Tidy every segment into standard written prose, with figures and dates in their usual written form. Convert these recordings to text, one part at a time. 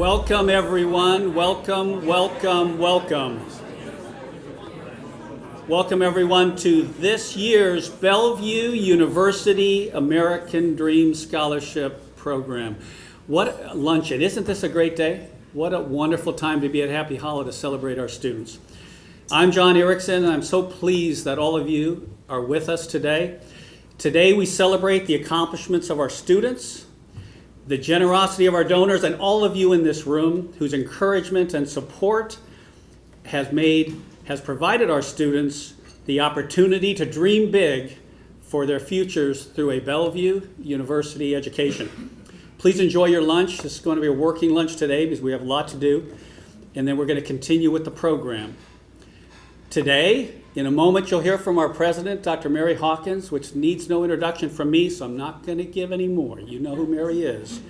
Welcome, everyone. Welcome, welcome, welcome. Welcome, everyone, to this year's Bellevue University American Dream Scholarship Program. What a luncheon. Isn't this a great day? What a wonderful time to be at Happy Hollow to celebrate our students. I'm John Erickson, and I'm so pleased that all of you are with us today. Today, we celebrate the accomplishments of our students, the generosity of our donors, and all of you in this room whose encouragement and support has provided our students the opportunity to dream big for their futures through a Bellevue University education. Please enjoy your lunch. This is going to be a working lunch today because we have a lot to do, and then we're going to continue with the program. Today, in a moment, you'll hear from our president, Dr. Mary Hawkins, which needs no introduction from me, so I'm not going to give any more. You know who Mary is,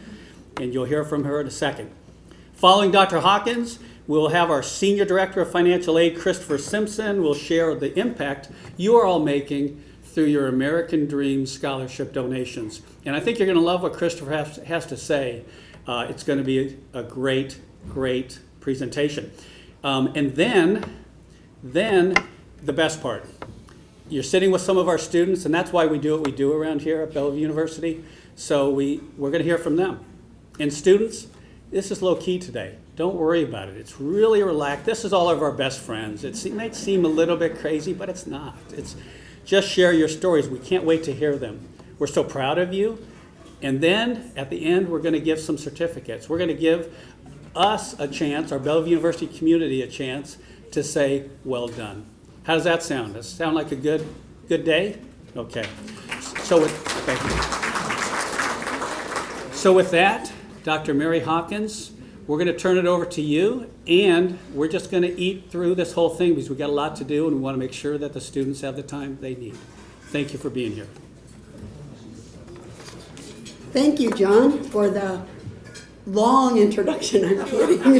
and you'll hear from her in a second. Following Dr. Hawkins, we'll have our Senior Director of Financial Aid, Christopher Simpson, will share the impact you are all making through your American Dream Scholarship donations. And I think you're going to love what Christopher has to say. It's going to be a great, great presentation. And then the best part. You're sitting with some of our students, and that's why we do what we do around here at Bellevue University. So we're going to hear from them. And students, this is low-key today. Don't worry about it. It's really relaxed. This is all of our best friends. It might seem a little bit crazy, but it's not. It's just share your stories. We can't wait to hear them. We're so proud of you. And then at the end, we're going to give some certificates. We're going to give us a chance, our Bellevue University community a chance to say, well done. How does that sound? Does it sound like a good day? Okay. Thank you. So with that, Dr. Mary Hawkins, we're going to turn it over to you, and we're just going to eat through this whole thing because we've got a lot to do, and we want to make sure that the students have the time they need. Thank you for being here. Thank you, John, for the long introduction. I'm kidding.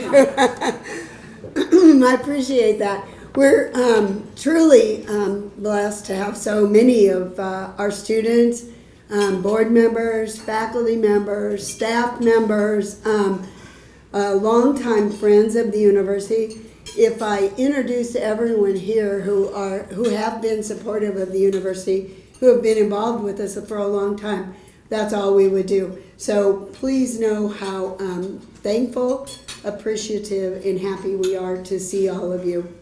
I appreciate that. We're truly blessed to have so many of our students, board members, faculty members, staff members, longtime friends of the university. If I introduce everyone here who have been supportive of the university, who have been involved with us for a long time, that's all we would do. So please know how thankful, appreciative, and happy we are to see all of you.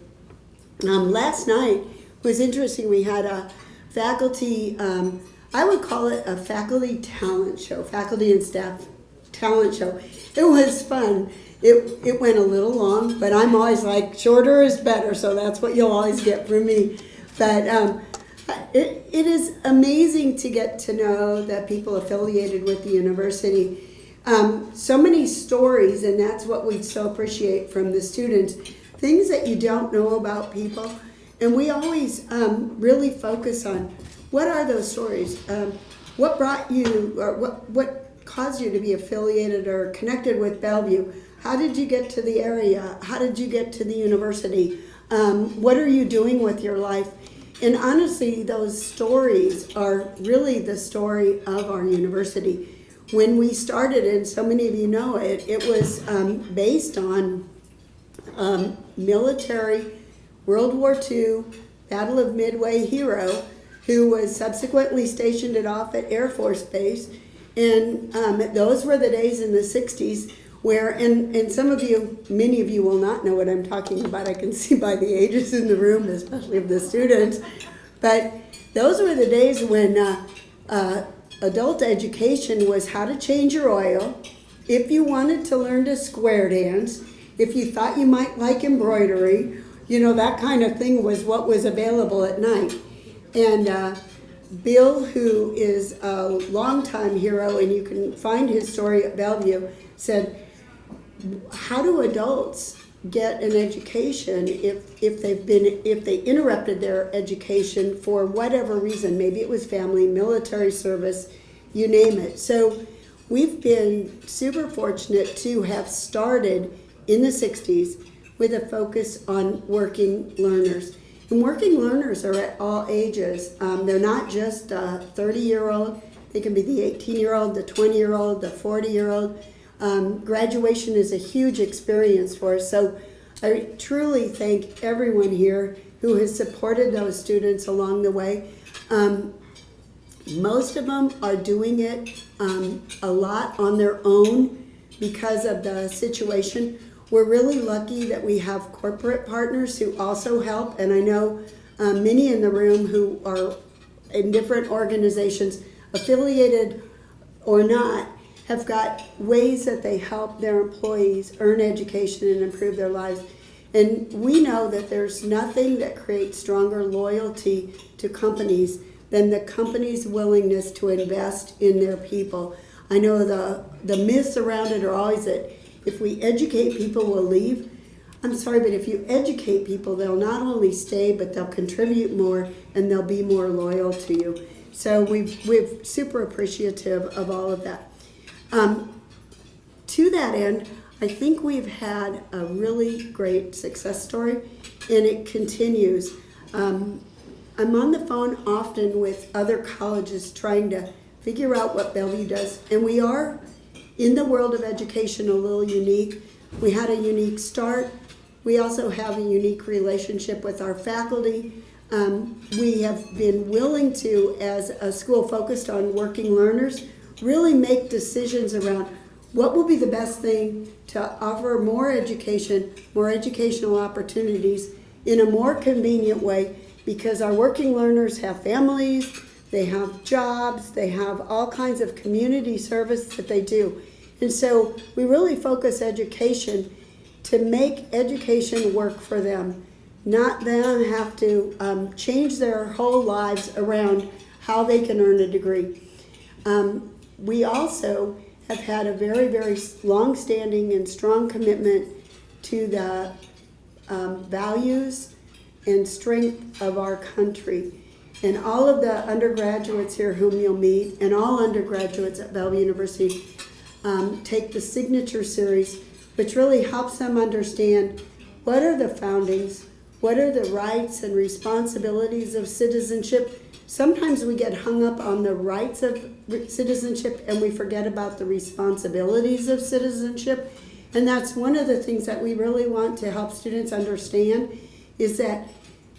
Last night was interesting. We had a faculty, I would call it a faculty talent show, faculty and staff talent show. It was fun. It went a little long, but I'm always like, shorter is better, so that's what you'll always get from me. But it is amazing to get to know the people affiliated with the university. So many stories, and that's what we so appreciate from the students. Things that you don't know about people. And we always really focus on what are those stories? What brought you, or what caused you to be affiliated or connected with Bellevue? How did you get to the area? How did you get to the university? What are you doing with your life? And honestly, those stories are really the story of our university. When we started, and so many of you know it, it was based on military World War II Battle of Midway hero who was subsequently stationed at Offutt Air Force Base. And those were the days in the 60s where, and some of you, many of you will not know what I'm talking about. I can see by the ages in the room, especially of the students. But those were the days when adult education was how to change your oil, if you wanted to learn to square dance, if you thought you might like embroidery, that kind of thing was what was available at night. And Bill, who is a longtime hero, and you can find his story at Bellevue, said, how do adults get an education if they interrupted their education for whatever reason? Maybe it was family, military service, you name it. So we've been super fortunate to have started in the 60s with a focus on working learners. And working learners are at all ages. They're not just a 30-year-old. They can be the 18-year-old, the 20-year-old, the 40-year-old. Graduation is a huge experience for us. So I truly thank everyone here who has supported those students along the way. Most of them are doing it a lot on their own because of the situation. We're really lucky that we have corporate partners who also help, and I know many in the room who are in different organizations, affiliated or not, have got ways that they help their employees earn education and improve their lives. And we know that there's nothing that creates stronger loyalty to companies than the company's willingness to invest in their people. I know the myths around it are always that if we educate people, we'll leave. I'm sorry, but if you educate people, they'll not only stay, but they'll contribute more and they'll be more loyal to you. So we're super appreciative of all of that. To that end, I think we've had a really great success story, and it continues. I'm on the phone often with other colleges trying to figure out what Bellevue does, and we are, in the world of education, a little unique. We had a unique start. We also have a unique relationship with our faculty. We have been willing to, as a school focused on working learners, really make decisions around what will be the best thing to offer more education, more educational opportunities in a more convenient way, because our working learners have families, they have jobs, they have all kinds of community service that they do. And so we really focus education to make education work for them, not them have to change their whole lives around how they can earn a degree. We also have had a very, very long-standing and strong commitment to the values and strength of our country. And all of the undergraduates here whom you'll meet, and all undergraduates at Bellevue University, take the Signature Series, which really helps them understand what are the foundings, what are the rights and responsibilities of citizenship. Sometimes we get hung up on the rights of citizenship and we forget about the responsibilities of citizenship. And that's one of the things that we really want to help students understand, is that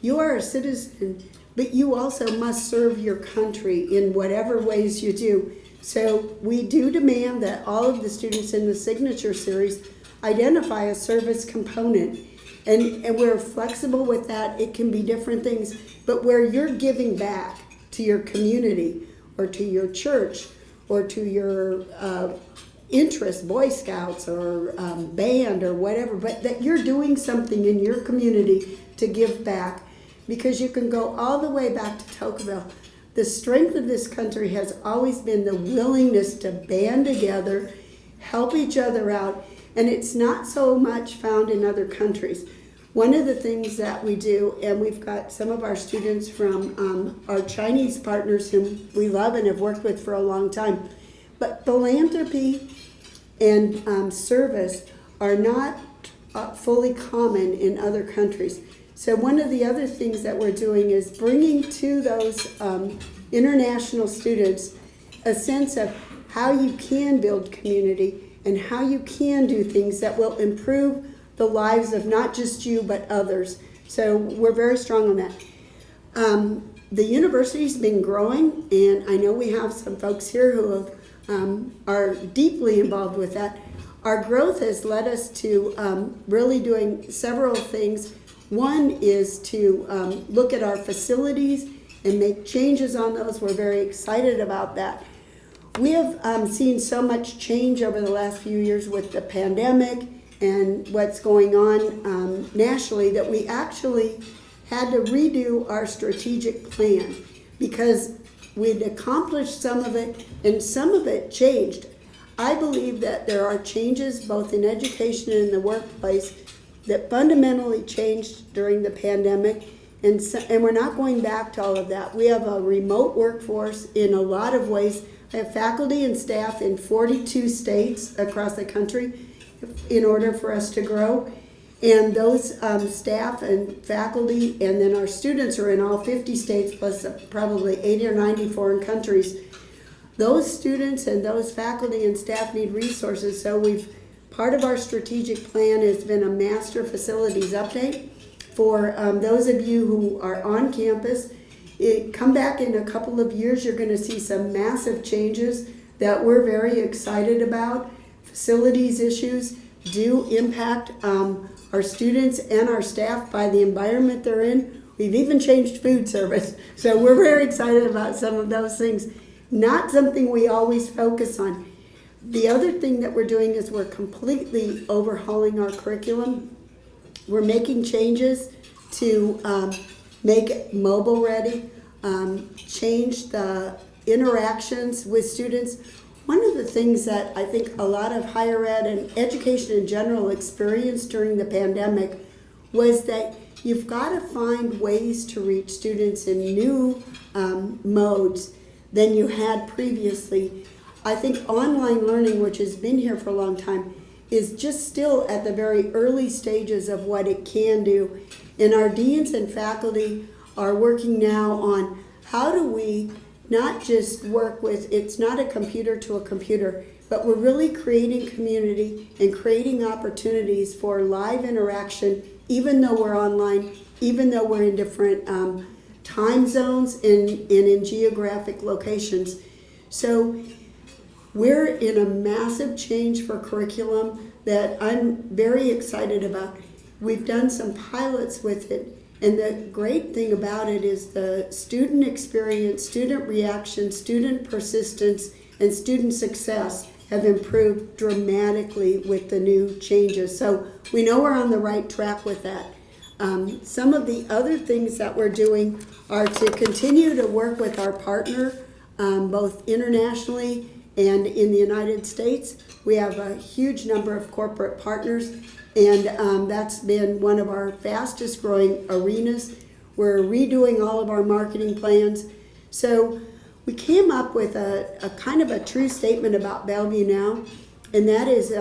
you are a citizen, but you also must serve your country in whatever ways you do. So we do demand that all of the students in the Signature Series identify a service component. And we're flexible with that. It can be different things, but where you're giving back to your community or to your church or to your interest, Boy Scouts or band or whatever, but that you're doing something in your community to give back, because you can go all the way back to Tocqueville. The strength of this country has always been the willingness to band together, help each other out, and it's not so much found in other countries. One of the things that we do, and we've got some of our students from our Chinese partners whom we love and have worked with for a long time, but philanthropy and service are not fully common in other countries. So one of the other things that we're doing is bringing to those international students a sense of how you can build community and how you can do things that will improve the lives of not just you but others. So we're very strong on that. The university's been growing, and I know we have some folks here who are deeply involved with that. Our growth has led us to really doing several things. One is to look at our facilities and make changes on those. We're very excited about that. We have seen so much change over the last few years with the pandemic and what's going on nationally that we actually had to redo our strategic plan, because we'd accomplished some of it and some of it changed. I believe that there are changes both in education and in the workplace that fundamentally changed during the pandemic, and we're not going back to all of that. We have a remote workforce in a lot of ways. I have faculty and staff in 42 states across the country in order for us to grow. And those staff and faculty, and then our students are in all 50 states plus probably 80 or 90 foreign countries. those students and those faculty and staff need resources. So part of our strategic plan has been a master facilities update for those of you who are on campus. Come back in a couple of years, you're going to see some massive changes that we're very excited about. Facilities issues do impact our students and our staff by the environment they're in. We've even changed food service. So we're very excited about some of those things. Not something we always focus on. The other thing that we're doing is we're completely overhauling our curriculum. We're making changes to make it mobile ready, change the interactions with students. One of the things that I think a lot of higher ed and education in general experienced during the pandemic was that you've got to find ways to reach students in new modes than you had previously. I think online learning, which has been here for a long time, is just still at the very early stages of what it can do. And our deans and faculty are working now on how do we not just work with, it's not a computer to a computer, but we're really creating community and creating opportunities for live interaction, even though we're online, even though we're in different time zones and in geographic locations. So we're in a massive change for curriculum that I'm very excited about. We've done some pilots with it, and the great thing about it is the student experience, student reaction, student persistence, and student success have improved dramatically with the new changes. So we know we're on the right track with that. Some of the other things that we're doing are to continue to work with our partner, both internationally and in the United States. We have a huge number of corporate partners, and that's been one of our fastest growing arenas. We're redoing all of our marketing plans. So we came up with a kind of a true statement about Bellevue now, and that is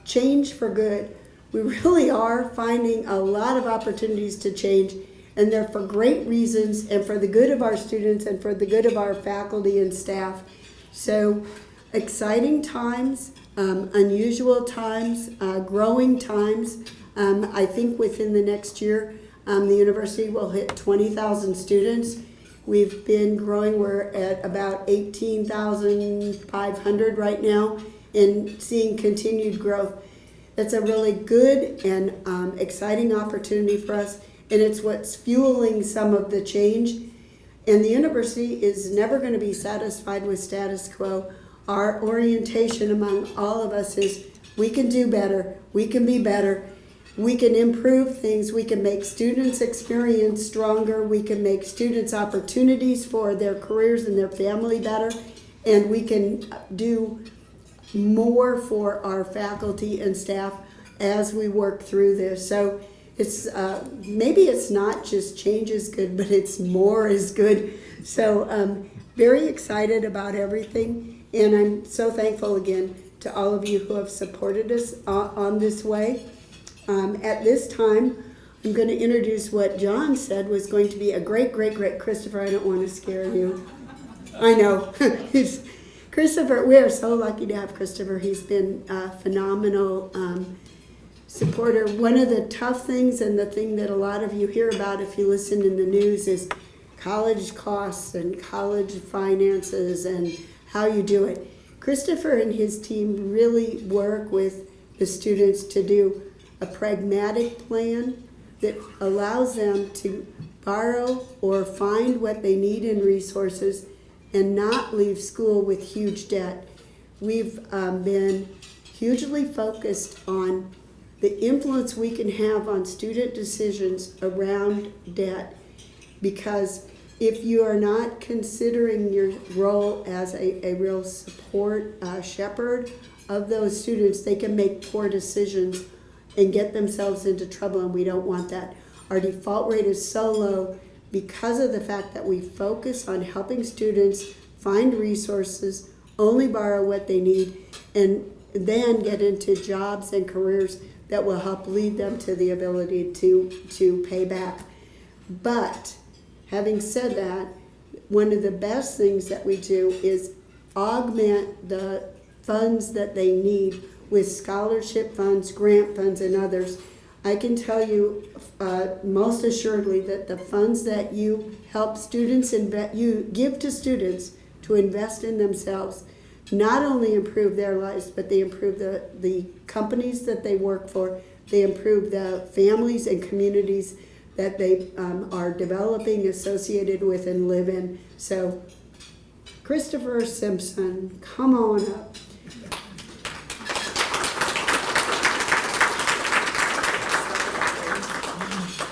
change for good. We really are finding a lot of opportunities to change, and they're for great reasons and for the good of our students and for the good of our faculty and staff. So exciting times, unusual times, growing times. I think within the next year, the university will hit 20,000 students. We've been growing, we're at about 18,500 right now and seeing continued growth. That's a really good and exciting opportunity for us, and it's what's fueling some of the change. And the university is never going to be satisfied with status quo. Our orientation among all of us is we can do better, we can be better, we can improve things, we can make students' experience stronger, we can make students' opportunities for their careers and their family better, and we can do more for our faculty and staff as we work through this. So it's maybe it's not just change is good, but it's more is good. So very excited about everything, and I'm so thankful again to all of you who have supported us on this way. At this time, I'm going to introduce what John said was going to be a great, Christopher, I don't want to scare you. I know. Christopher, we are so lucky to have Christopher. He's been a phenomenal supporter. One of the tough things, and the thing that a lot of you hear about if you listen in the news, is college costs and college finances and how you do it. Christopher and his team really work with the students to do a pragmatic plan that allows them to borrow or find what they need in resources and not leave school with huge debt. We've been hugely focused on the influence we can have on student decisions around debt, because if you are not considering your role as a real support shepherd of those students, they can make poor decisions and get themselves into trouble, and we don't want that. Our default rate is so low because of the fact that we focus on helping students find resources, only borrow what they need, and then get into jobs and careers that will help lead them to the ability to pay back. But having said that, one of the best things that we do is augment the funds that they need with scholarship funds, grant funds, and others. I can tell you most assuredly that the funds that you help students you give to students to invest in themselves not only improve their lives, but they improve the companies that they work for. They improve the families and communities that they are developing, associated with, and live in. So, Christopher Simpson, come on up.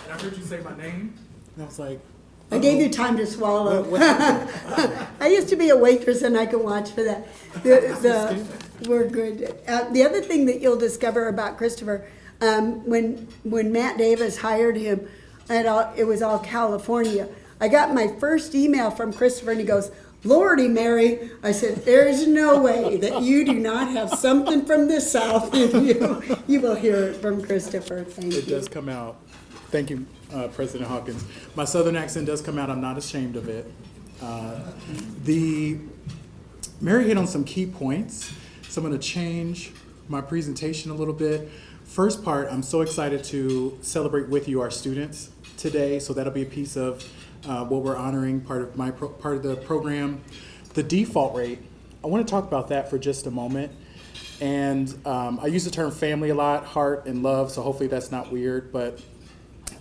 And I heard you say my name, and I was like, I gave you time to swallow. I used to be a waitress, and I can watch for that. We're good. The other thing that you'll discover about Christopher, when Matt Davis hired him, it was all California. I got my first email from Christopher, and he goes, "Lordy Mary," I said, "there's no way that you do not have something from the South in you." You will hear it from Christopher. Thank you. it does come out. Thank you, President Hawkins. My Southern accent does come out. I'm not ashamed of it. Mary hit on some key points, so I'm going to change my presentation a little bit. First part, I'm so excited to celebrate with you our students today, so that'll be a piece of what we're honoring, part of the program. The default rate, I want to talk about that for just a moment. And I use the term family a lot, heart and love, so hopefully that's not weird. But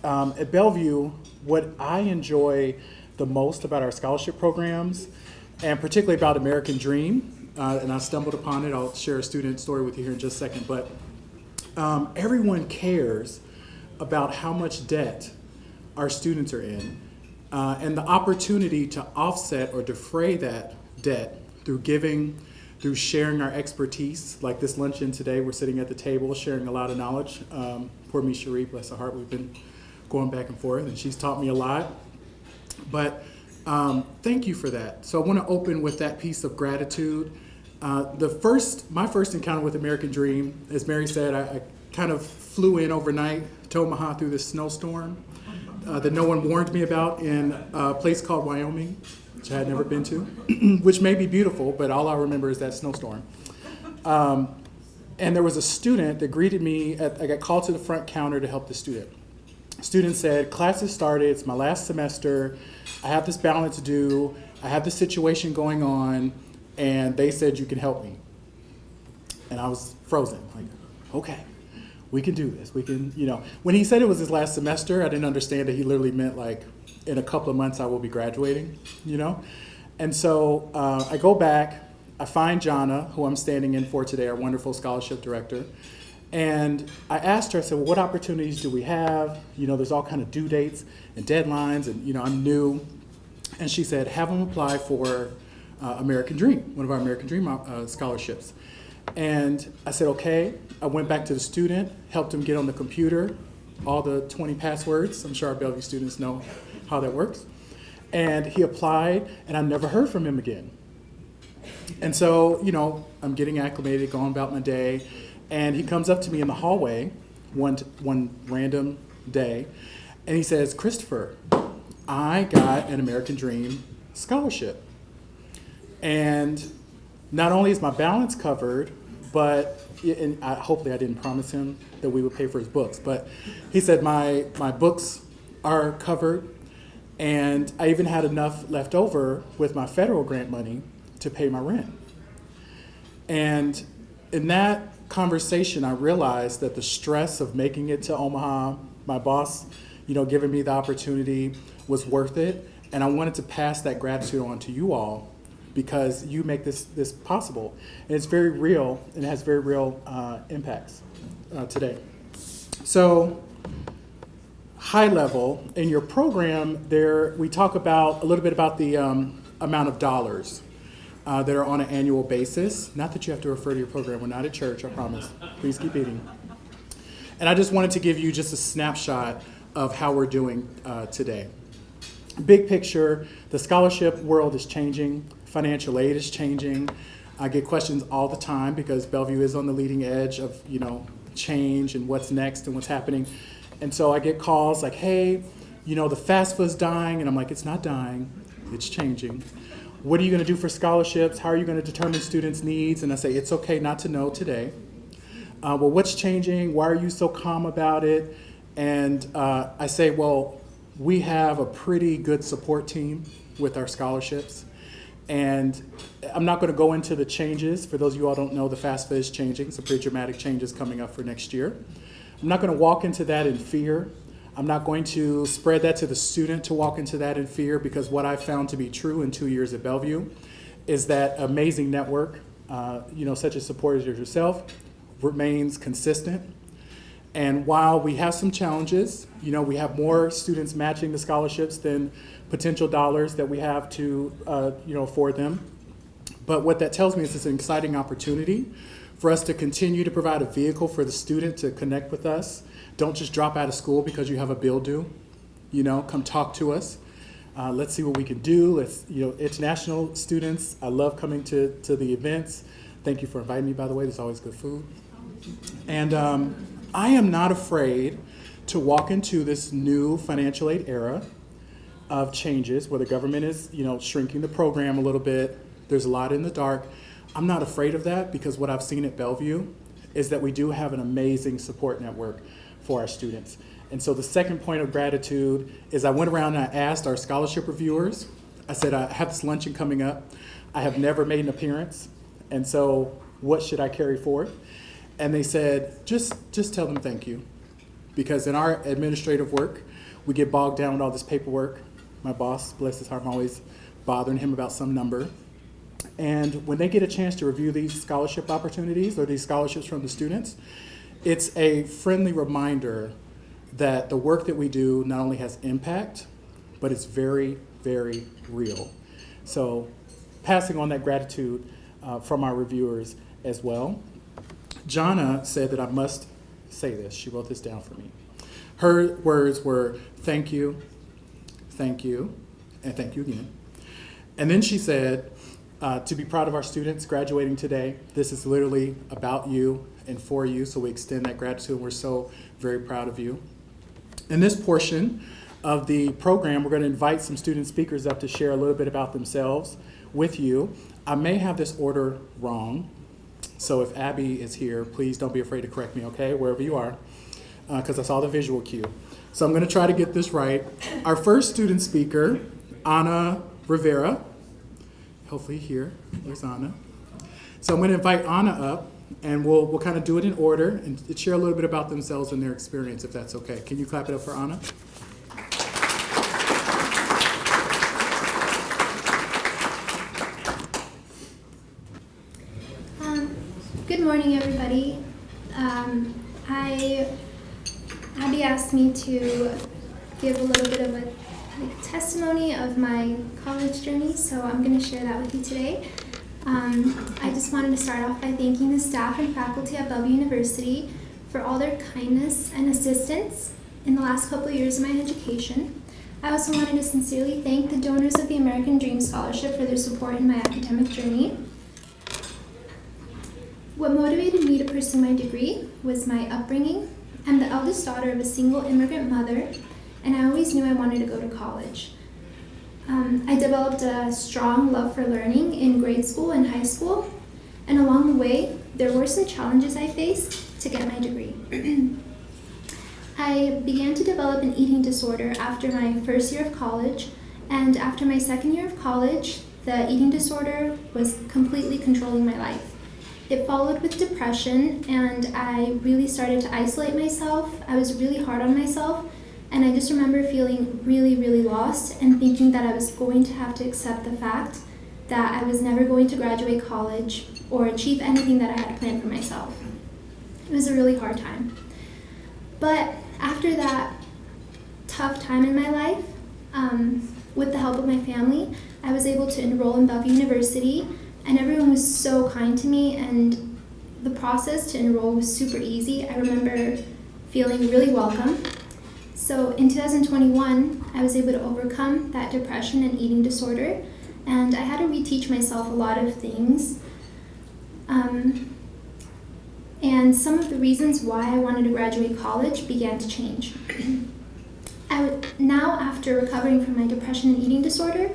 at Bellevue, what I enjoy the most about our scholarship programs, and particularly about American Dream, and I stumbled upon it, I'll share a student story with you here in just a second, but everyone cares about how much debt our students are in, and the opportunity to offset or defray that debt through giving, through sharing our expertise. Like this luncheon today, we're sitting at the table sharing a lot of knowledge. Poor Miss Cherie, bless her heart, we've been going back and forth, and she's taught me a lot. But thank you for that. So I want to open with that piece of gratitude. My first encounter with American Dream, as Mary said, I kind of flew in overnight to Omaha through this snowstorm that no one warned me about in a place called Wyoming, which I had never been to, which may be beautiful, but all I remember is that snowstorm. And there was a student that greeted me. I got called to the front counter to help the student. Student said, "Class has started, it's my last semester, I have this balance due, I have this situation going on, and they said you can help me." And I was frozen, like, okay, we can do this. We can, when he said it was his last semester, I didn't understand that he literally meant like, in a couple of months I will be graduating, And so I go back, I find Jana, who I'm standing in for today, our wonderful scholarship director. And I asked her, I said, well, what opportunities do we have? There's all kind of due dates and deadlines, and I'm new. And she said, have them apply for American Dream, one of our American Dream scholarships. And I said, okay. I went back to the student, helped him get on the computer, all the 20 passwords. I'm sure our Bellevue students know how that works. And he applied, and I never heard from him again. And so, I'm getting acclimated, going about my day. And he comes up to me in the hallway one random day, and he says, "Christopher, I got an American Dream scholarship. And not only is my balance covered, but, and hopefully I didn't promise him that we would pay for his books, but he said my books are covered, and I even had enough left over with my federal grant money to pay my rent." And in that conversation, I realized that the stress of making it to Omaha, my boss, giving me the opportunity, was worth it. And I wanted to pass that gratitude on to you all, because you make this possible. And it's very real, and it has very real impacts today. So, high level, in your program, we talk about a little bit about the amount of dollars that are on an annual basis. Not that you have to refer to your program. We're not at church, I promise. Please keep eating. And I just wanted to give you just a snapshot of how we're doing today. Big picture, the scholarship world is changing. Financial aid is changing. I get questions all the time because Bellevue is on the leading edge of, change and what's next and what's happening. And so I get calls like, hey, the FAFSA's dying. And I'm like, it's not dying, it's changing. what are you going to do for scholarships? How are you going to determine students' needs? And I say, it's okay not to know today. Well, what's changing? Why are you so calm about it? And I say, well, we have a pretty good support team with our scholarships. And I'm not going to go into the changes. For those of you all who don't know, the FAFSA is changing, some pretty dramatic changes coming up for next year. I'm not going to walk into that in fear. I'm not going to spread that to the student to walk into that in fear, because what I found to be true in 2 years at Bellevue is that amazing network, such as supporters as yourself, remains consistent. And while we have some challenges, we have more students matching the scholarships than potential dollars that we have to, afford them. But what that tells me is it's an exciting opportunity for us to continue to provide a vehicle for the student to connect with us. Don't just drop out of school because you have a bill due. Come talk to us. Let's see what we can do. International students, I love coming to the events. Thank you for inviting me, by the way. There's always good food. And I am not afraid to walk into this new financial aid era of changes where the government is, shrinking the program a little bit. There's a lot in the dark. I'm not afraid of that, because what I've seen at Bellevue is that we do have an amazing support network for our students. And so the second point of gratitude is I went around and I asked our scholarship reviewers, I said, I have this luncheon coming up. I have never made an appearance. And so what should I carry forth? And they said, just tell them thank you. Because in our administrative work, we get bogged down with all this paperwork. My boss, bless his heart, I'm always bothering him about some number. And when they get a chance to review these scholarship opportunities or these scholarships from the students, it's a friendly reminder that the work that we do not only has impact, but it's very, very real. So passing on that gratitude from our reviewers as well. Jonna said that I must say this. She wrote this down for me. Her words were, thank you, and thank you again. And then she said, to be proud of our students graduating today, this is literally about you and for you, so we extend that gratitude, and we're so very proud of you. In this portion of the program, we're going to invite some student speakers up to share a little bit about themselves with you. I may have this order wrong, so if Abby is here, please don't be afraid to correct me, okay, wherever you are, because I saw the visual cue. So I'm going to try to get this right. Our first student speaker, Ana Rivera, hopefully here. Where's Ana? So I'm going to invite Ana up, and we'll kind of do it in order and share a little bit about themselves and their experience, if that's okay. Can you clap it up for Ana? Good morning, everybody. Abby asked me to give a little bit of a testimony of my college journey, so I'm going to share that with you today. I just wanted to start off by thanking the staff and faculty at Bellevue University for all their kindness and assistance in the last couple of years of my education. I also wanted to sincerely thank the donors of the American Dream Scholarship for their support in my academic journey. What motivated me to pursue my degree was my upbringing. I'm the eldest daughter of a single immigrant mother, and I always knew I wanted to go to college. I developed a strong love for learning in grade school and high school, and along the way, there were some challenges I faced to get my degree. I began to develop an eating disorder after my first year of college, and after my second year of college, the eating disorder was completely controlling my life. It followed with depression, and I really started to isolate myself. I was really hard on myself, and I just remember feeling really, really lost and thinking that I was going to have to accept the fact that I was never going to graduate college or achieve anything that I had planned for myself. It was a really hard time. But after that tough time in my life, with the help of my family, I was able to enroll in Bellevue University, and everyone was so kind to me, and the process to enroll was super easy. I remember feeling really welcome. So in 2021, I was able to overcome that depression and eating disorder, and I had to reteach myself a lot of things. And some of the reasons why I wanted to graduate college began to change. Now, after recovering from my depression and eating disorder,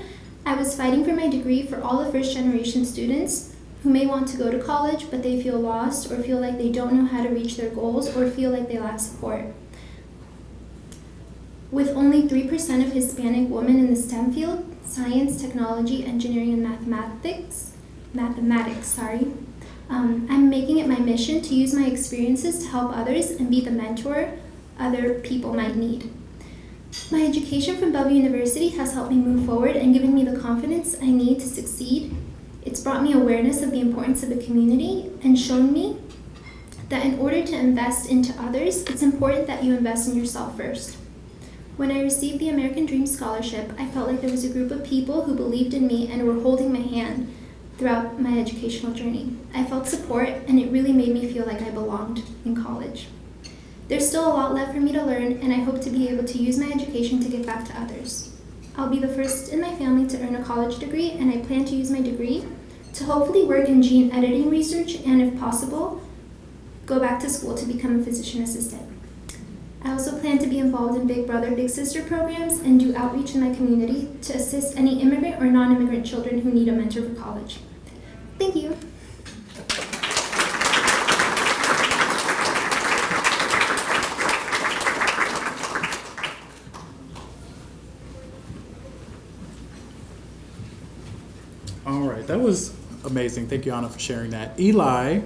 I was fighting for my degree for all the first-generation students who may want to go to college, but they feel lost or feel like they don't know how to reach their goals or feel like they lack support. With only 3% of Hispanic women in the STEM field, science, technology, engineering, and mathematics, I'm making it my mission to use my experiences to help others and be the mentor other people might need. My education from Bellevue University has helped me move forward and given me the confidence I need to succeed. It's brought me awareness of the importance of the community and shown me that in order to invest into others, it's important that you invest in yourself first. When I received the American Dream Scholarship, I felt like there was a group of people who believed in me and were holding my hand throughout my educational journey. I felt support, and it really made me feel like I belonged in college. There's still a lot left for me to learn, and I hope to be able to use my education to give back to others. I'll be the first in my family to earn a college degree, and I plan to use my degree to hopefully work in gene editing research and, if possible, go back to school to become a physician assistant. I also plan to be involved in Big Brother, Big Sister programs and do outreach in my community to assist any immigrant or non-immigrant children who need a mentor for college. Thank you. All right, that was amazing. Thank you, Anna, for sharing that. Eli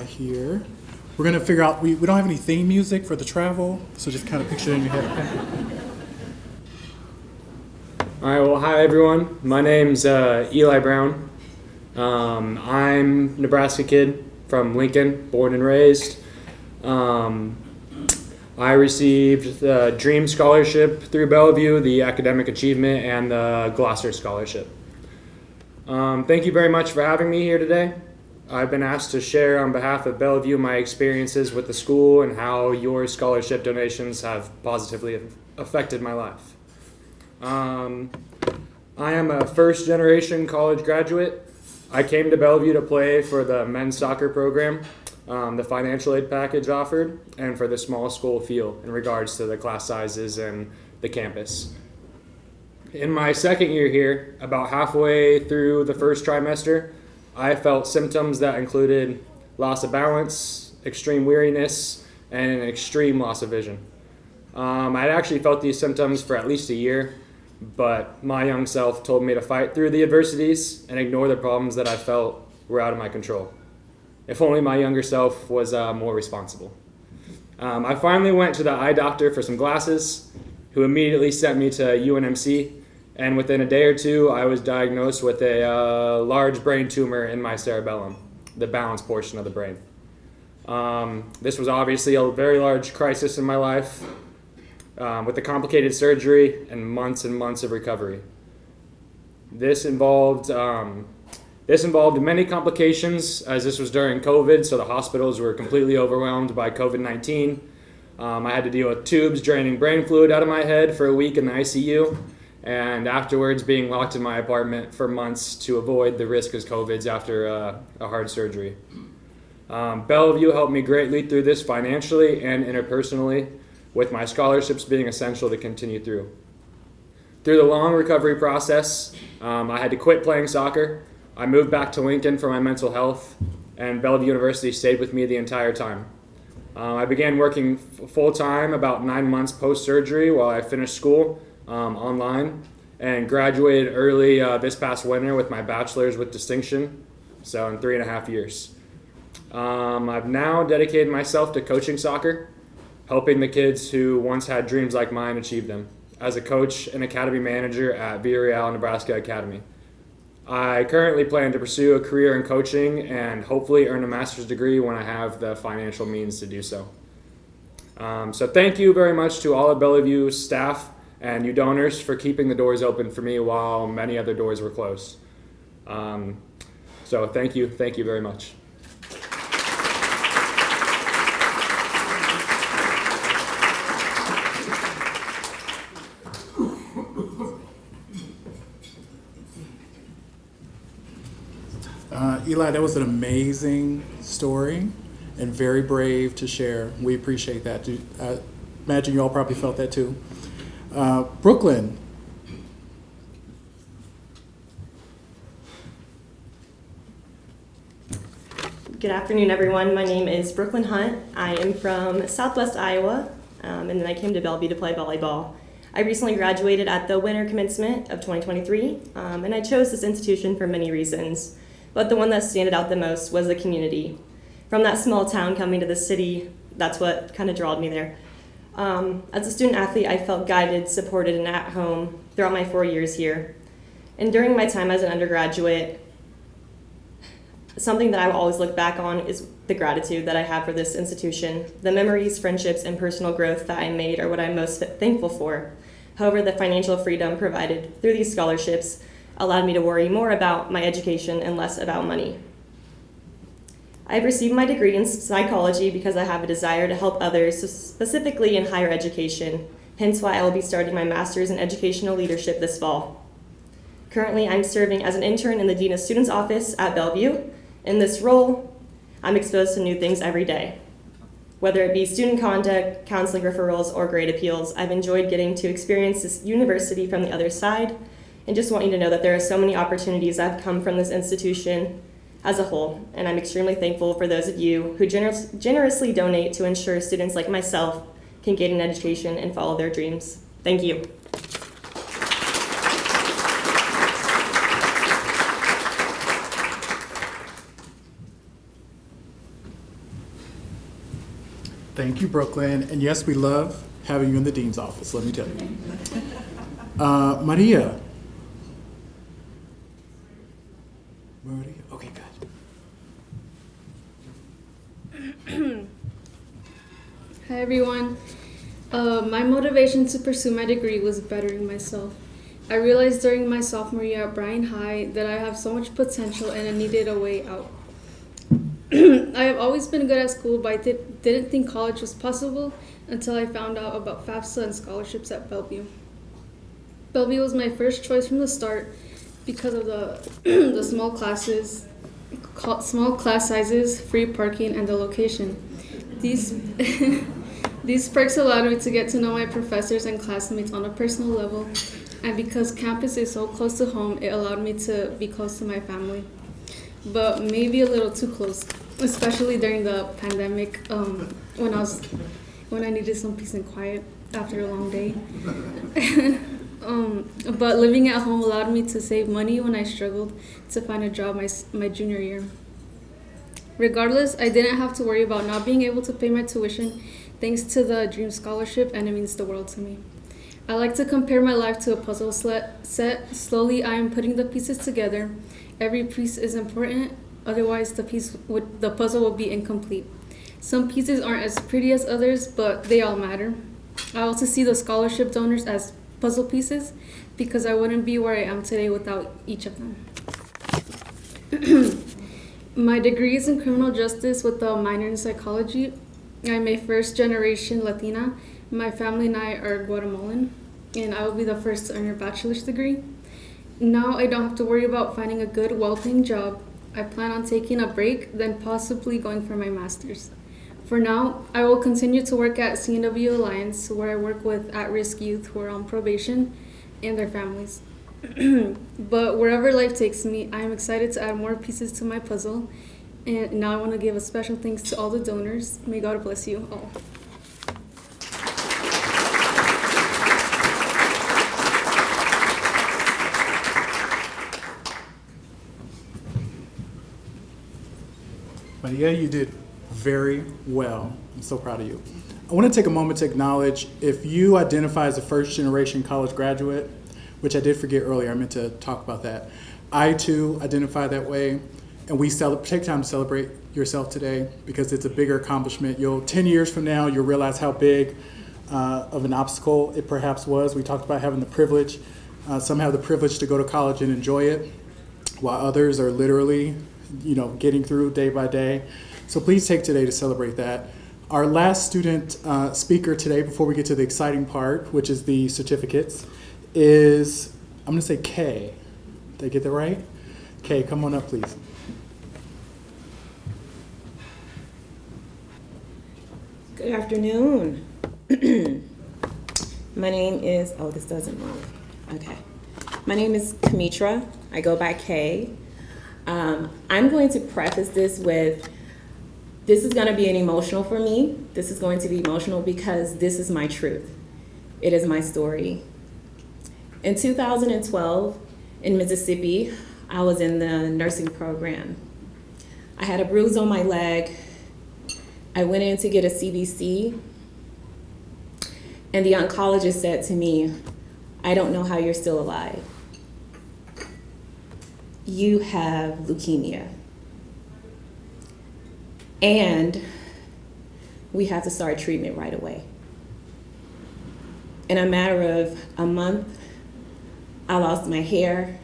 here. We're gonna figure out, we don't have any theme music for the travel, so just kind of picture it in your head. All right, well, hi everyone. My name's Eli Brown. I'm a Nebraska kid from Lincoln, born and raised. I received the Dream Scholarship through Bellevue, the Academic Achievement, and the Gloucester Scholarship. Thank you very much for having me here today. I've been asked to share on behalf of Bellevue my experiences with the school and how your scholarship donations have positively affected my life. I am a first-generation college graduate. I came to Bellevue to play for the men's soccer program, the financial aid package offered, and for the small school feel in regards to the class sizes and the campus. In my second year here, about halfway through the first trimester, I felt symptoms that included loss of balance, extreme weariness, and an extreme loss of vision. I'd actually felt these symptoms for at least a year, but my young self told me to fight through the adversities and ignore the problems that I felt were out of my control. If only my younger self was more responsible. I finally went to the eye doctor for some glasses, who immediately sent me to UNMC, and within a day or two, I was diagnosed with a large brain tumor in my cerebellum, the balance portion of the brain. This was obviously a very large crisis in my life, with a complicated surgery and months of recovery. This involved many complications, as this was during COVID, so the hospitals were completely overwhelmed by COVID-19. I had to deal with tubes draining brain fluid out of my head for a week in the ICU, and afterwards being locked in my apartment for months to avoid the risk of COVIDs after a hard surgery. Bellevue helped me greatly through this financially and interpersonally, with my scholarships being essential to continue through. Through the long recovery process, I had to quit playing soccer. I moved back to Lincoln for my mental health, and Bellevue University stayed with me the entire time. I began working full-time about 9 months post-surgery while I finished school online, and graduated early this past winter with my bachelor's with distinction, so in 3.5 years. I've now dedicated myself to coaching soccer, helping the kids who once had dreams like mine achieve them, as a coach and academy manager at Villarreal Nebraska Academy. I currently plan to pursue a career in coaching and hopefully earn a master's degree when I have the financial means to do so. So thank you very much to all of Bellevue's staff and you donors for keeping the doors open for me while many other doors were closed. So thank you very much. Eli, that was an amazing story and very brave to share. We appreciate that. I imagine you all probably felt that too. Brooklyn, Good afternoon, everyone. My name is Brooklyn Hunt. I am from Southwest Iowa, and then I came to Bellevue to play volleyball. I recently graduated at the winter commencement of 2023, and I chose this institution for many reasons, but the one that stood out the most was the community. From that small town coming to the city, that's what kind of drawed me there. As a student athlete, I felt guided, supported, and at home throughout my 4 years here. And during my time as an undergraduate, something that I will always look back on is the gratitude that I have for this institution. The memories, friendships, and personal growth that I made are what I'm most thankful for. However, the financial freedom provided through these scholarships allowed me to worry more about my education and less about money. I've received my degree in psychology because I have a desire to help others, specifically in higher education, hence why I will be starting my master's in educational leadership this fall. Currently, I'm serving as an intern in the Dean of Students office at Bellevue. In this role, I'm exposed to new things every day. Whether it be student conduct, counseling referrals, or grade appeals, I've enjoyed getting to experience this university from the other side, and just want you to know that there are so many opportunities that have come from this institution as a whole, and I'm extremely thankful for those of you who generously donate to ensure students like myself can get an education and follow their dreams. Thank you. Thank you, Brooklyn. And yes, we love having you in the dean's office, let me tell you. Maria. Maria, okay, good. Hi everyone. My motivation to pursue my degree was bettering myself. I realized during my sophomore year at Bryan High that I have so much potential and I needed a way out. I have always been good at school, but I didn't think college was possible until I found out about FAFSA and scholarships at Bellevue. Bellevue was my first choice from the start because of the small classes, small class sizes, free parking, and the location. These perks allowed me to get to know my professors and classmates on a personal level, and because campus is so close to home, it allowed me to be close to my family. But maybe a little too close, especially during the pandemic, when I needed some peace and quiet after a long day. But living at home allowed me to save money when I struggled to find a job my junior year. Regardless, I didn't have to worry about not being able to pay my tuition thanks to the Dream Scholarship, and it means the world to me. I like to compare my life to a puzzle set. Slowly, I am putting the pieces together. Every piece is important, otherwise the puzzle would be incomplete. Some pieces aren't as pretty as others, but they all matter. I also see the scholarship donors as puzzle pieces because I wouldn't be where I am today without each of them. My degree is in criminal justice with a minor in psychology. I'm a first-generation Latina. My family and I are Guatemalan, and I will be the first to earn a bachelor's degree. Now I don't have to worry about finding a good, well-paying job. I plan on taking a break, then possibly going for my master's. For now, I will continue to work at CNW Alliance, where I work with at-risk youth who are on probation and their families. But wherever life takes me, I am excited to add more pieces to my puzzle. And now I want to give a special thanks to all the donors. May God bless you all. Maria, you did very well. I'm so proud of you. I want to take a moment to acknowledge if you identify as a first-generation college graduate, which I did forget earlier, I meant to talk about that. I too identify that way, and we take time to celebrate yourself today because it's a bigger accomplishment. 10 years from now, you'll realize how big of an obstacle it perhaps was. We talked about having the privilege, some have the privilege to go to college and enjoy it, while others are literally getting through day by day. So please take today to celebrate that. Our last student speaker today, before we get to the exciting part, which is the certificates, is, I'm gonna say Kay. Did I get that right? Kay, come on up, please. Good afternoon. My name is, this doesn't work. Okay. My name is Kamitra. I go by Kay. I'm going to preface this with This is going to be an emotional for me. This is going to be emotional because this is my truth. It is my story. In 2012, in Mississippi, I was in the nursing program. I had a bruise on my leg. I went in to get a CBC, and the oncologist said to me, "I don't know how you're still alive. You have leukemia. And we have to start treatment right away." In a matter of a month, I lost my hair,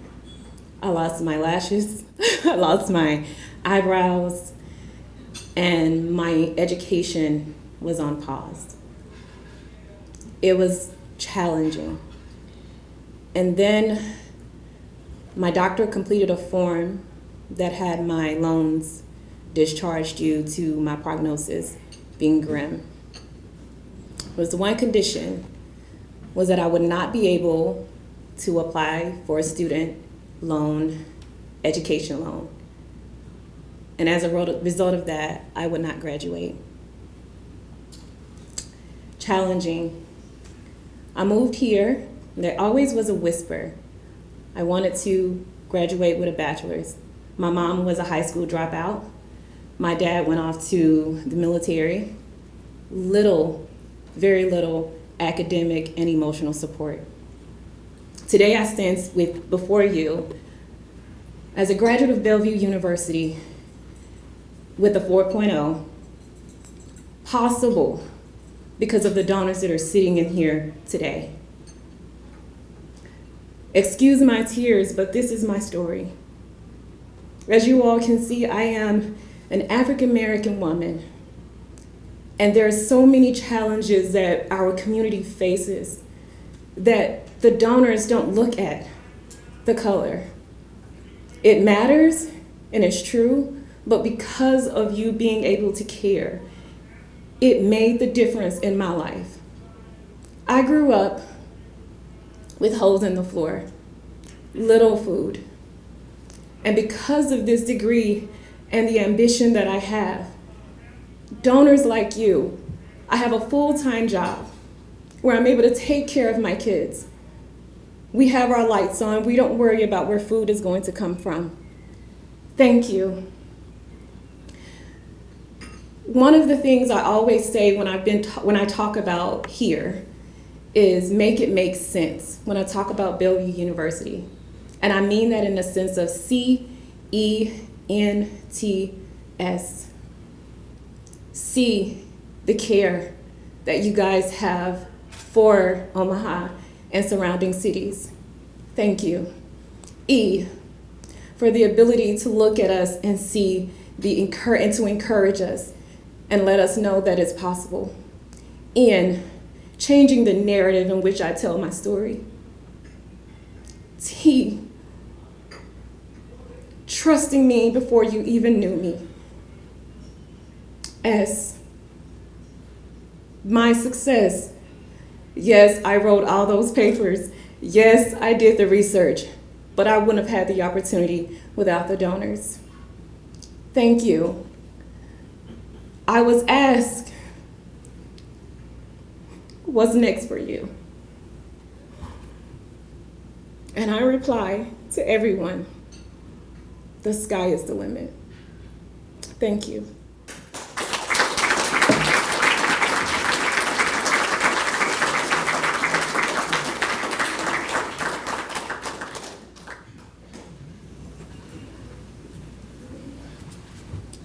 I lost my lashes, I lost my eyebrows, and my education was on pause. It was challenging. And then my doctor completed a form that had my loans discharged due to my prognosis being grim. It was the one condition was that I would not be able to apply for a student loan, education loan. And as a result of that, I would not graduate. Challenging. I moved here. There always was a whisper. I wanted to graduate with a bachelor's. My mom was a high school dropout. My dad went off to the military. Little, very little academic and emotional support. Today I stand before you as a graduate of Bellevue University with a 4.0, possible because of the donors that are sitting in here today. Excuse my tears, but this is my story. As you all can see, I am an African American woman, and there are so many challenges that our community faces that the donors don't look at the color. It matters, and it's true, but because of you being able to care, it made the difference in my life. I grew up with holes in the floor, little food. And because of this degree and the ambition that I have, donors like you, I have a full-time job where I'm able to take care of my kids. We have our lights on. We don't worry about where food is going to come from. Thank you. One of the things I always say when I talk about here is make it make sense when I talk about Bellevue University. And I mean that in the sense of CENTS. See the care that you guys have for Omaha and surrounding cities. Thank you. E, for the ability to look at us and see and to encourage us and let us know that it's possible. N, changing the narrative in which I tell my story. T, trusting me before you even knew me. S, my success. Yes, I wrote all those papers. Yes, I did the research, but I wouldn't have had the opportunity without the donors. Thank you. I was asked, what's next for you? And I reply to everyone, the sky is the limit. Thank you.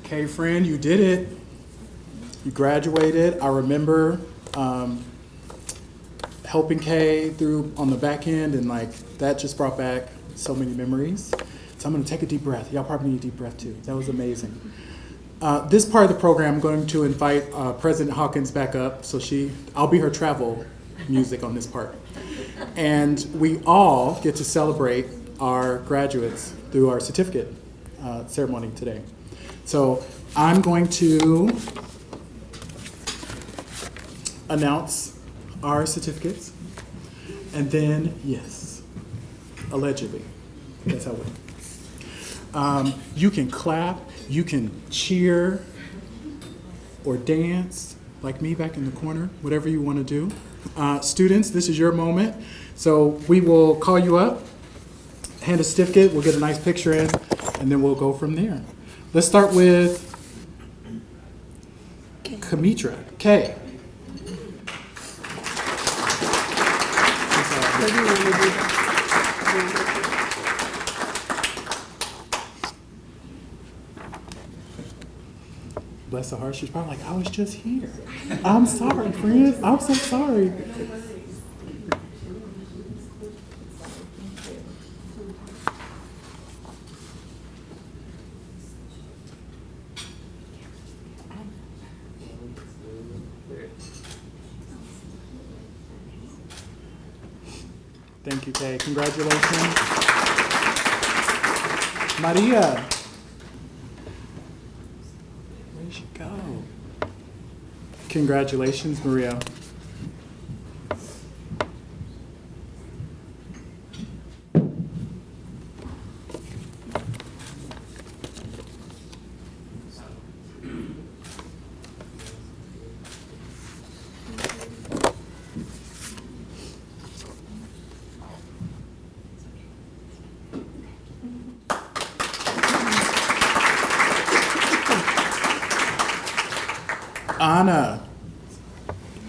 Okay, friend, you did it. You graduated. I remember helping Kay through on the back end, and like that just brought back so many memories. So I'm gonna take a deep breath. Y'all probably need a deep breath too. That was amazing. This part of the program, I'm going to invite President Hawkins back up. So I'll be her travel music on this part. And we all get to celebrate our graduates through our certificate ceremony today. So I'm going to announce our certificates, and then, yes, allegedly, that's how it went. You can clap, you can cheer, or dance, like me back in the corner, whatever you want to do. Students, this is your moment. So we will call you up, hand a certificate, we'll get a nice picture in, and then we'll go from there. Let's start with Kamitra. Kay. What do you want to do? Bless her heart, she's probably like, I was just here. I'm sorry, friends. I'm so sorry. Thank you, Kay. Congratulations. Maria. Where'd she go? Congratulations, Maria.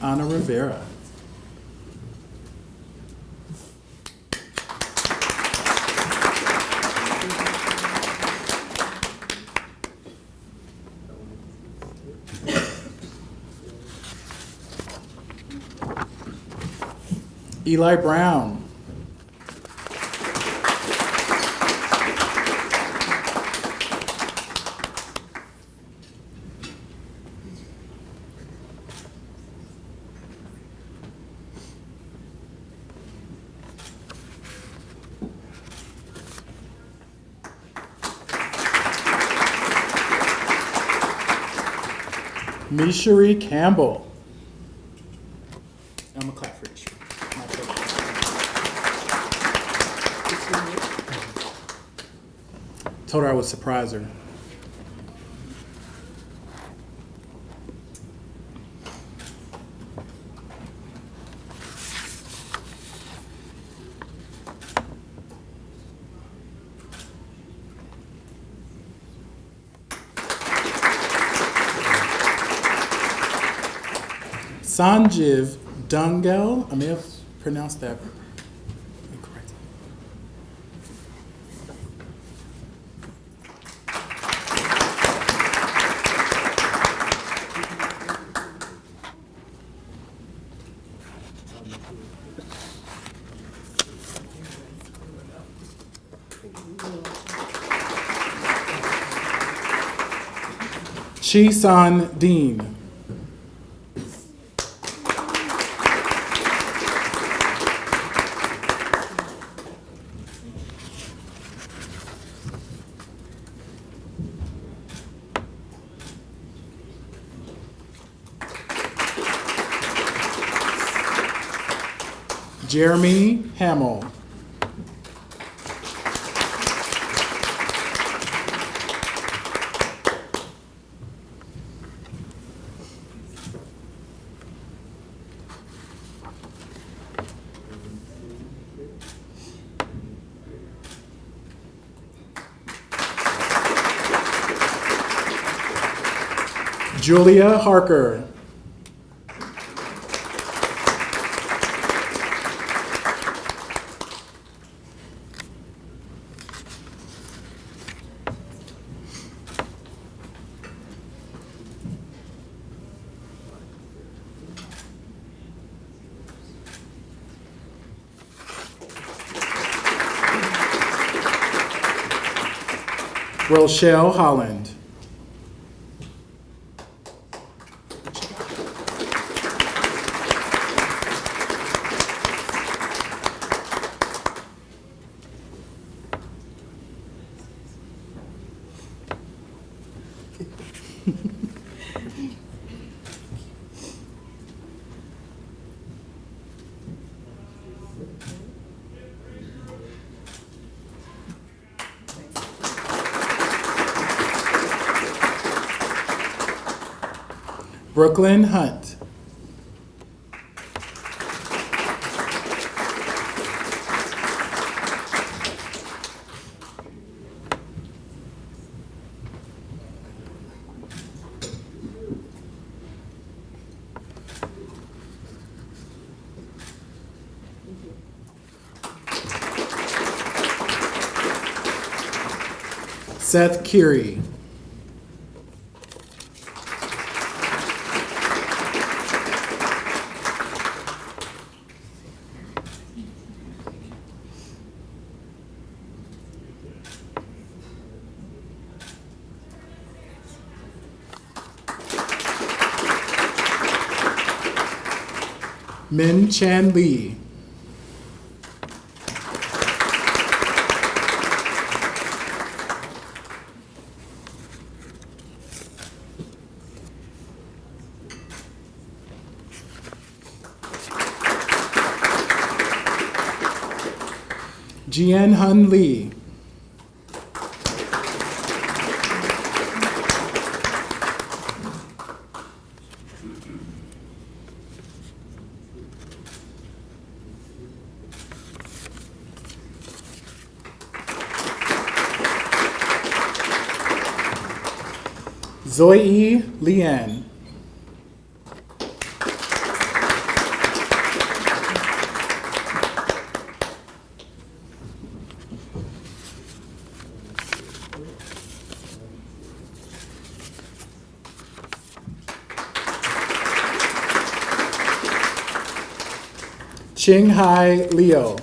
Ana Rivera. Eli Brown. Mishari Campbell. I'm gonna clap for Mishari. Told her I would surprise her. Sanjiv Dungel. I may have pronounced that incorrectly. Chi-San Dean. Jeremy Hamill. Julia Harker. Rochelle Holland. Brooklyn Hunt. Seth Curie. Min Chan Lee. Jian Hun Lee. Zoe Lian. Ching Hai Leo.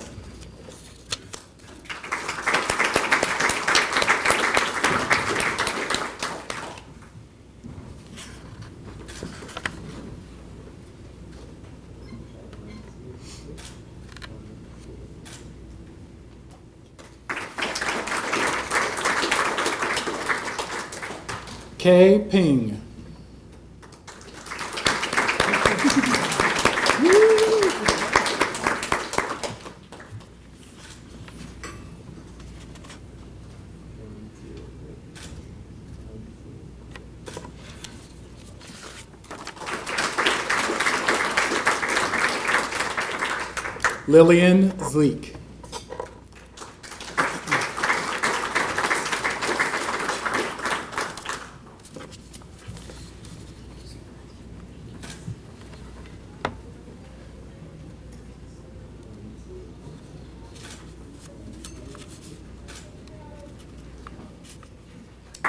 Kay Ping. Lillian Zleek.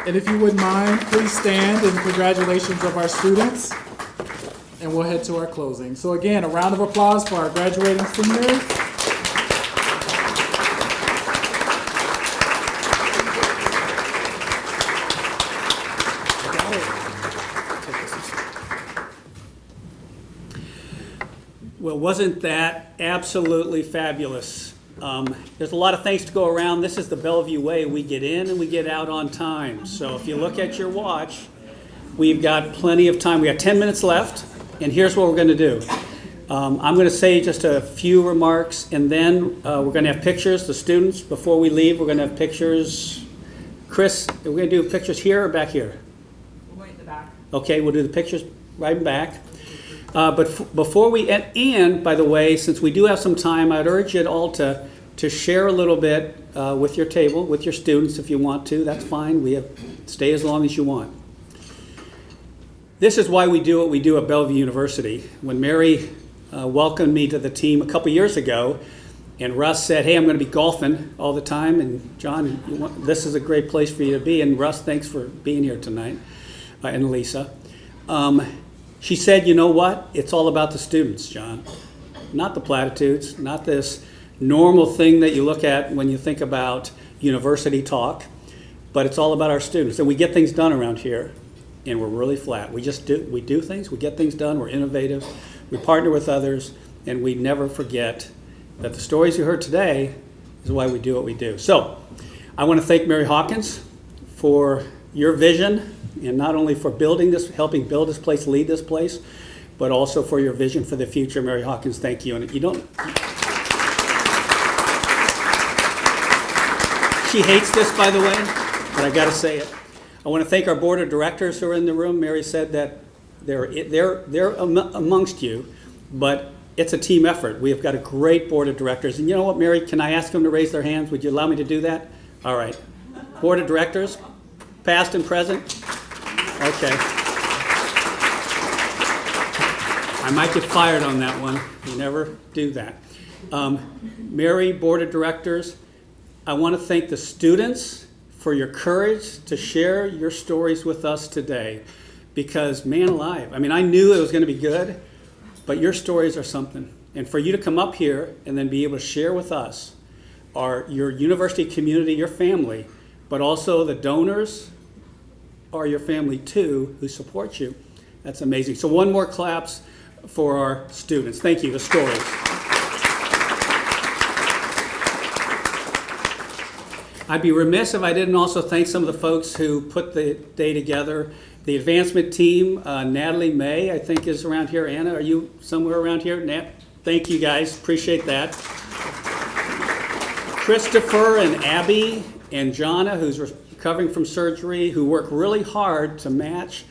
And if you wouldn't mind, please stand in congratulations of our students. And we'll head to our closing. So again, a round of applause for our graduating seniors. Well, wasn't that absolutely fabulous? There's a lot of things to go around. This is the Bellevue way. We get in and we get out on time. So if you look at your watch, we've got plenty of time. We got 10 minutes left, and here's what we're going to do. I'm going to say just a few remarks, and then we're going to have pictures. The students, before we leave, we're going to have pictures. Chris, are we going to do pictures here or back here? We'll go in the back. Okay, we'll do the pictures right back. But before we end, and by the way, since we do have some time, I'd urge you all to share a little bit with your table, with your students if you want to. That's fine. Stay as long as you want. This is why we do what we do at Bellevue University. When Mary welcomed me to the team a couple years ago, and Russ said, hey, I'm going to be golfing all the time, and John, this is a great place for you to be, and Russ, thanks for being here tonight, and Lisa. She said, you know what? It's all about the students, John. Not the platitudes, not this normal thing that you look at when you think about university talk, but it's all about our students. And we get things done around here, and we're really flat. We do things, we get things done, we're innovative, we partner with others, and we never forget that the stories you heard today is why we do what we do. So I want to thank Mary Hawkins for your vision, and not only for building this, helping build this place, lead this place, but also for your vision for the future. Mary Hawkins, thank you. And you don't. She hates this, by the way, but I got to say it. I want to thank our board of directors who are in the room. Mary said that They're amongst you, but it's a team effort. We have got a great board of directors. And you know what, Mary, can I ask them to raise their hands? Would you allow me to do that? All right. Board of directors, past and present? Okay. I might get fired on that one. You never do that. Mary, board of directors, I want to thank the students for your courage to share your stories with us today. Because, man alive, I mean, I knew it was going to be good, but your stories are something. And for you to come up here and then be able to share with us your university community, your family, but also the donors are your family too who support you. That's amazing. So one more claps for our students. Thank you, the stories. I'd be remiss if I didn't also thank some of the folks who put the day together. The advancement team, Natalie May, I think is around here. Anna, are you somewhere around here? Nat, thank you guys, appreciate that. Christopher and Abby and Jonna, who's recovering from surgery, who work really hard to match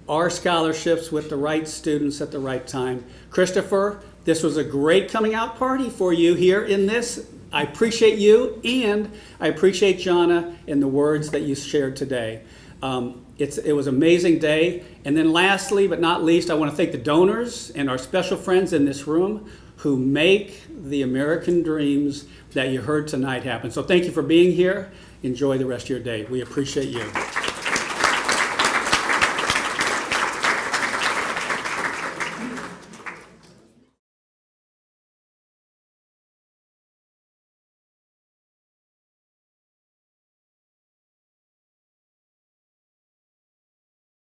our scholarships with the right students at the right time. Christopher, this was a great coming out party for you here in this. I appreciate you, and I appreciate Jonna and the words that you shared today. It was an amazing day. And then lastly, but not least, I want to thank the donors and our special friends in this room who make the American dreams that you heard tonight happen. So thank you for being here. Enjoy the rest of your day. We appreciate you.